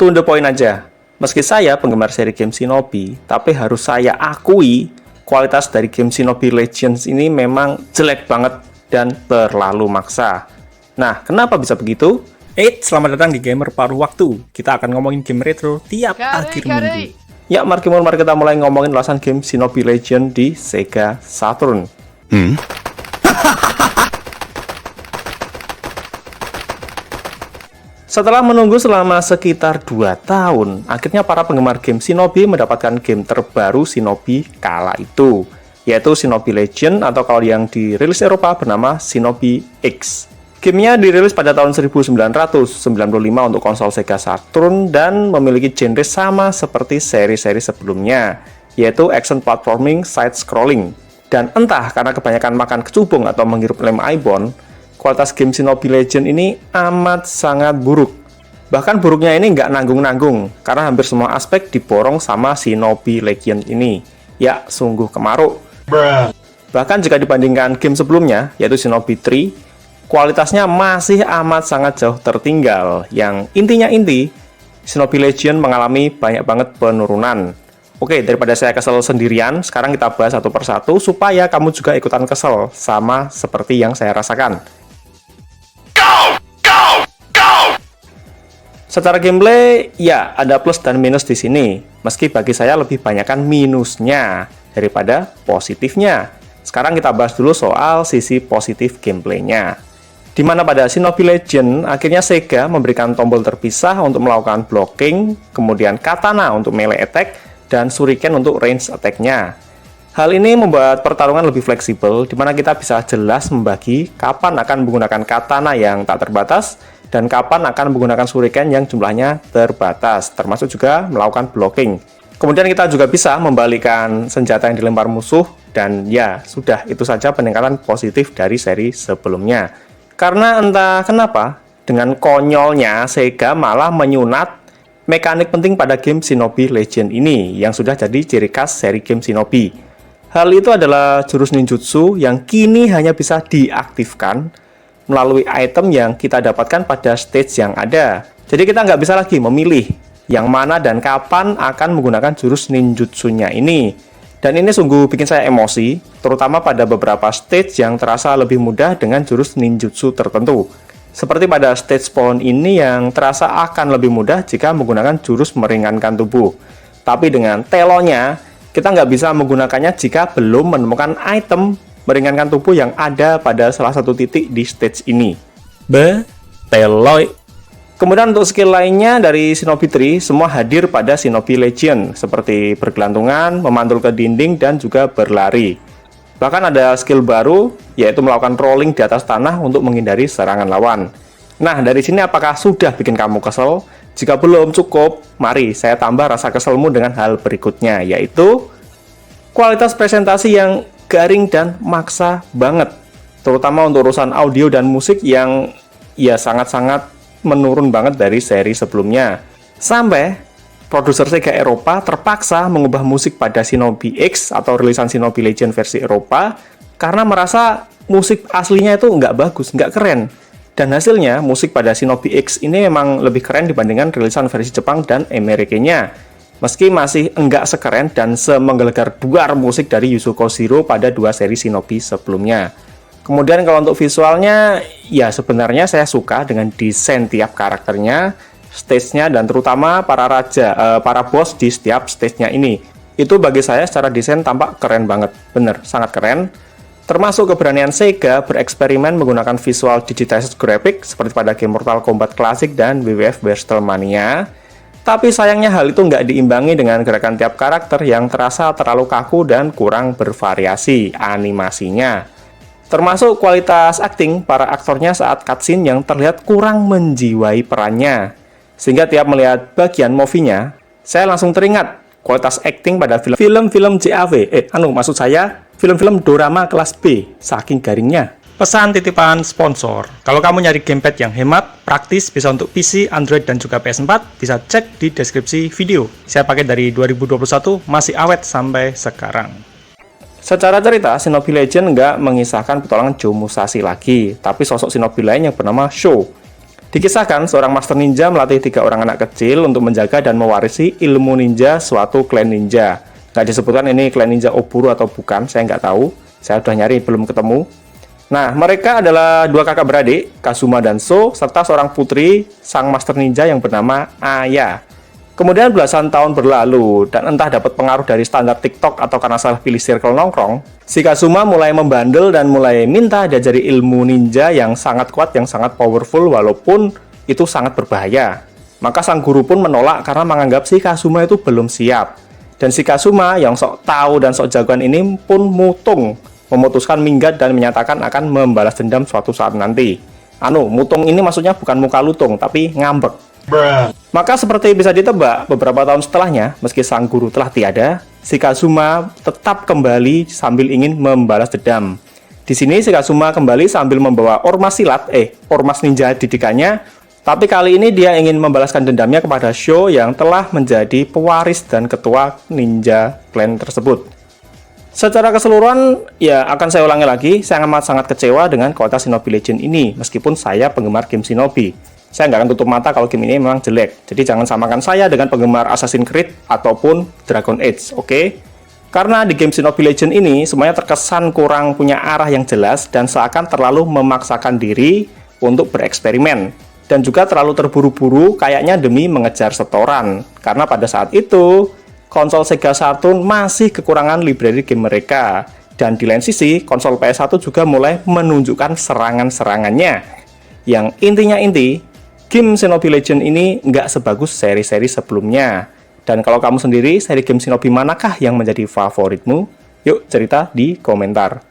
To the point aja, meski saya penggemar seri game Shinobi, tapi harus saya akui, kualitas dari game Shinobi Legends ini memang jelek banget dan terlalu maksa. Nah, kenapa bisa begitu? Selamat datang di Gamer Paruh Waktu. Kita akan ngomongin game retro tiap akhir minggu. Ya, mari kita mulai ngomongin ulasan game Shinobi Legends di Sega Saturn. Setelah menunggu selama sekitar 2 tahun, akhirnya para penggemar game Shinobi mendapatkan game terbaru Shinobi kala itu, yaitu Shinobi Legends atau kalau yang dirilis Eropa bernama Shinobi X. Gamenya dirilis pada tahun 1995 untuk konsol Sega Saturn dan memiliki genre sama seperti seri-seri sebelumnya, yaitu action platforming side-scrolling. Dan entah karena kebanyakan makan kecubung atau menghirup lem Ibon, kualitas game Shinobi Legends ini amat sangat buruk. Bahkan buruknya ini nggak nanggung-nanggung, karena hampir semua aspek diborong sama Shinobi Legends ini. Ya, sungguh kemaruk. Bahkan jika dibandingkan game sebelumnya, yaitu Shinobi 3, kualitasnya masih amat sangat jauh tertinggal. Yang intinya Shinobi Legends mengalami banyak banget penurunan. Oke, daripada saya kesel sendirian, sekarang kita bahas satu persatu supaya kamu juga ikutan kesel, sama seperti yang saya rasakan. Secara gameplay, ya ada plus dan minus di sini. Meski bagi saya lebih banyakkan minusnya daripada positifnya. Sekarang kita bahas dulu soal sisi positif gameplaynya. Di mana pada Shinobi Legends, akhirnya Sega memberikan tombol terpisah untuk melakukan blocking, kemudian katana untuk melee attack, dan shuriken untuk range attack-nya. Hal ini membuat pertarungan lebih fleksibel, di mana kita bisa jelas membagi kapan akan menggunakan katana yang tak terbatas, dan kapan akan menggunakan shuriken yang jumlahnya terbatas, termasuk juga melakukan blocking. Kemudian kita juga bisa membalikkan senjata yang dilempar musuh, dan ya, sudah itu saja peningkatan positif dari seri sebelumnya. Karena entah kenapa, dengan konyolnya Sega malah menyunat mekanik penting pada game Shinobi Legends ini, yang sudah jadi ciri khas seri game Shinobi. Hal itu adalah jurus ninjutsu yang kini hanya bisa diaktifkan melalui item yang kita dapatkan pada stage yang ada. Jadi kita nggak bisa lagi memilih yang mana dan kapan akan menggunakan jurus ninjutsunya ini. Dan ini sungguh bikin saya emosi, terutama pada beberapa stage yang terasa lebih mudah dengan jurus ninjutsu tertentu. Seperti pada stage pohon ini yang terasa akan lebih mudah jika menggunakan jurus meringankan tubuh. Tapi dengan telonya, kita nggak bisa menggunakannya jika belum menemukan item meringankan tubuh yang ada pada salah satu titik di stage ini. Teloy. Kemudian untuk skill lainnya dari Shinobi 3, semua hadir pada Shinobi Legends, seperti bergelantungan, memantul ke dinding, dan juga berlari. Bahkan ada skill baru, yaitu melakukan rolling di atas tanah untuk menghindari serangan lawan. Nah, dari sini apakah sudah bikin kamu kesel? Jika belum cukup, mari saya tambah rasa keselmu dengan hal berikutnya, yaitu kualitas presentasi yang garing dan maksa banget, terutama untuk urusan audio dan musik yang ya sangat-sangat menurun banget dari seri sebelumnya. Sampai produser Sega Eropa terpaksa mengubah musik pada Shinobi X atau rilisan Shinobi Legends versi Eropa karena merasa musik aslinya itu nggak bagus, nggak keren. Dan hasilnya, musik pada Shinobi X ini memang lebih keren dibandingkan rilisan versi Jepang dan Amerikanya. Meski masih enggak sekeren dan semenggelegar duar musik dari Yuzo Koshiro pada 2 seri Shinobi sebelumnya. Kemudian kalau untuk visualnya, ya sebenarnya saya suka dengan desain tiap karakternya, stage-nya, dan terutama para boss di setiap stage-nya ini. Itu bagi saya secara desain tampak keren banget, bener, sangat keren. Termasuk keberanian Sega bereksperimen menggunakan visual digitized graphic seperti pada game Mortal Kombat Classic dan WWF WrestleMania. Tapi sayangnya hal itu nggak diimbangi dengan gerakan tiap karakter yang terasa terlalu kaku dan kurang bervariasi animasinya. Termasuk kualitas akting para aktornya saat cutscene yang terlihat kurang menjiwai perannya. Sehingga tiap melihat bagian movie-nya, saya langsung teringat kualitas akting pada film-film JAW. Maksud saya film-film dorama kelas B, saking garingnya. Pesan titipan sponsor, kalau kamu nyari gamepad yang hemat, praktis, bisa untuk PC, Android, dan juga PS4, bisa cek di deskripsi video. Saya pakai dari 2021, masih awet sampai sekarang. Secara cerita, Shinobi Legends nggak mengisahkan petualangan Joe Musashi lagi, tapi sosok Shinobi lain yang bernama Sho. Dikisahkan seorang master ninja melatih 3 orang anak kecil untuk menjaga dan mewarisi ilmu ninja suatu klan ninja. Nggak disebutkan ini klan ninja Oburu atau bukan, saya nggak tahu. Saya udah nyari, belum ketemu. Nah, mereka adalah 2 kakak beradik, Kazuma dan So, serta seorang putri sang master ninja yang bernama Aya. Kemudian belasan tahun berlalu, dan entah dapat pengaruh dari standar TikTok atau karena salah pilih circle nongkrong, si Kazuma mulai membandel dan mulai minta diajari ilmu ninja yang sangat kuat, yang sangat powerful, walaupun itu sangat berbahaya. Maka sang guru pun menolak karena menganggap si Kazuma itu belum siap. Dan si Kazuma yang sok tahu dan sok jagoan ini pun mutung, memutuskan minggat dan menyatakan akan membalas dendam suatu saat nanti. Mutung ini maksudnya bukan muka lutung, tapi ngambek. Maka seperti bisa ditebak, beberapa tahun setelahnya, meski sang guru telah tiada, si Kazuma tetap kembali sambil ingin membalas dendam. Di sini si Kazuma kembali sambil membawa ormas ninja didikannya, tapi kali ini dia ingin membalaskan dendamnya kepada Sho yang telah menjadi pewaris dan ketua ninja klan tersebut. Secara keseluruhan, ya akan saya ulangi lagi, saya amat sangat kecewa dengan kualitas Shinobi Legend ini, meskipun saya penggemar game Shinobi. Saya nggak akan tutup mata kalau game ini memang jelek. Jadi jangan samakan saya dengan penggemar Assassin's Creed ataupun Dragon Age, oke? Karena di game Shinobi Legend ini semuanya terkesan kurang punya arah yang jelas dan seakan terlalu memaksakan diri untuk bereksperimen. Dan juga terlalu terburu-buru kayaknya demi mengejar setoran. Karena pada saat itu, konsol Sega Saturn masih kekurangan library game mereka. Dan di lain sisi, konsol PS1 juga mulai menunjukkan serangan-serangannya. Yang intinya game Shinobi Legend ini nggak sebagus seri-seri sebelumnya. Dan kalau kamu sendiri, seri game Shinobi manakah yang menjadi favoritmu? Yuk cerita di komentar.